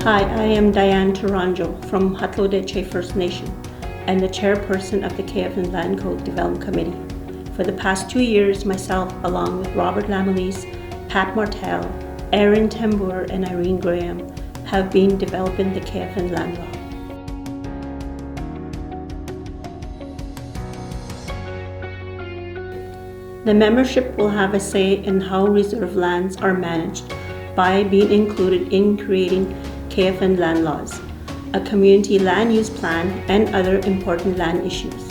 Hi, I am Diane Tourangeau from Katlodeeche First Nation and the Chairperson of the KFN Land Code Development Committee. For the past 2 years, myself, along with Robert Lamalise, Pat Martel, Erin Tambour, and Irene Graham, have been developing the KFN land law. The membership will have a say in how reserve lands are managed by being included in creating KFN land laws, a community land use plan, and other important land issues.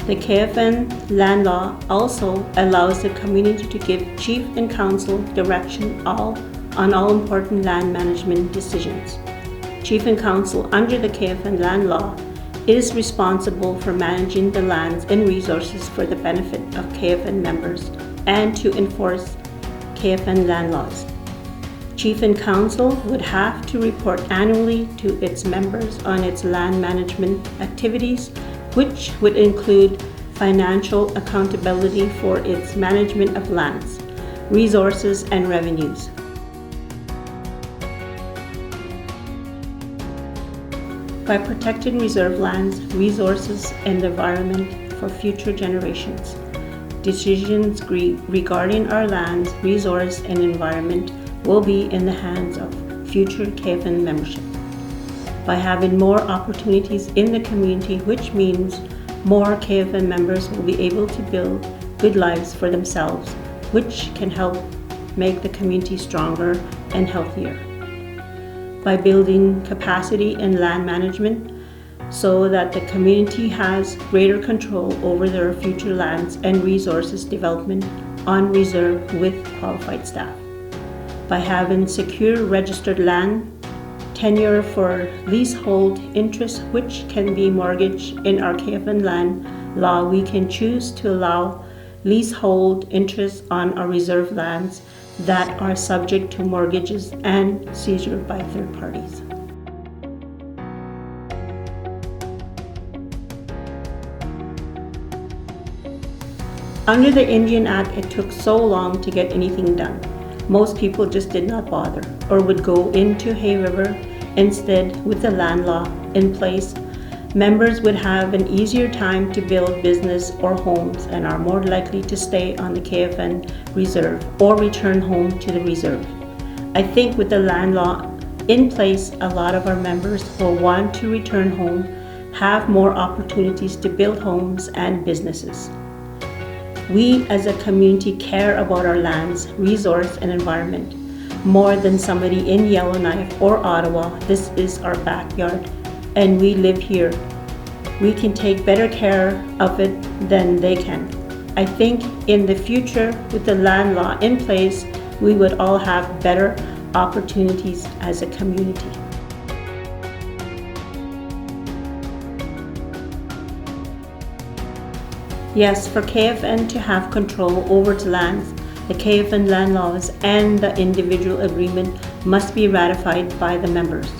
The KFN land law also allows the community to give Chief and Council direction on all important land management decisions. Chief and Council under the KFN land law is responsible for managing the lands and resources for the benefit of KFN members and to enforce KFN land laws. Chief and Council would have to report annually to its members on its land management activities, which would include financial accountability for its management of lands, resources, and revenues. By protecting reserve lands, resources, and the environment for future generations, decisions regarding our lands, resource, and environment will be in the hands of future KFN membership. By having more opportunities in the community, which means more KFN members will be able to build good lives for themselves, which can help make the community stronger and healthier. By building capacity in land management so that the community has greater control over their future lands and resources development on reserve with qualified staff. By having secure registered land tenure for leasehold interest, which can be mortgaged in our KFN land law, we can choose to allow leasehold interest on our reserve lands that are subject to mortgages and seizure by third parties. Under the Indian Act, it took so long to get anything done. Most people just did not bother or would go into Hay River. Instead, with the land law in place, members would have an easier time to build business or homes and are more likely to stay on the KFN reserve or return home to the reserve. I think with the land law in place, a lot of our members will want to return home, have more opportunities to build homes and businesses. We as a community care about our lands, resource, and environment more than somebody in Yellowknife or Ottawa. This is our backyard and we live here. We can take better care of it than they can. I think in the future, with the land law in place, we would all have better opportunities as a community. Yes, for KFN to have control over its lands, the KFN land laws and the individual agreement must be ratified by the members.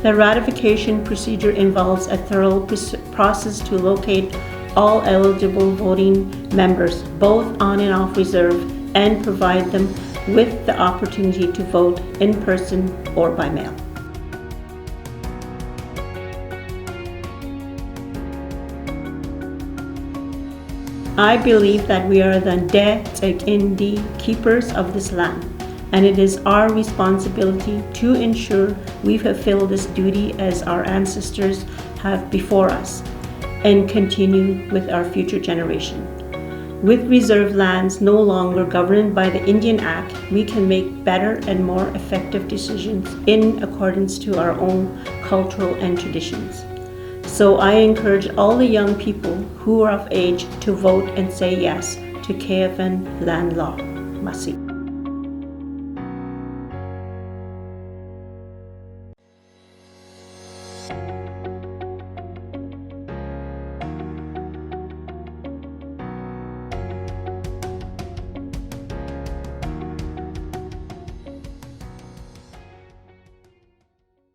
The ratification procedure involves a thorough process to locate all eligible voting members, both on and off reserve, and provide them with the opportunity to vote in person or by mail. I believe that we are the keepers of this land, and it is our responsibility to ensure we fulfill this duty as our ancestors have before us and continue with our future generation. With reserve lands no longer governed by the Indian Act, we can make better and more effective decisions in accordance to our own cultural and traditions. So I encourage all the young people who are of age to vote and say yes to KFN land law. Masi.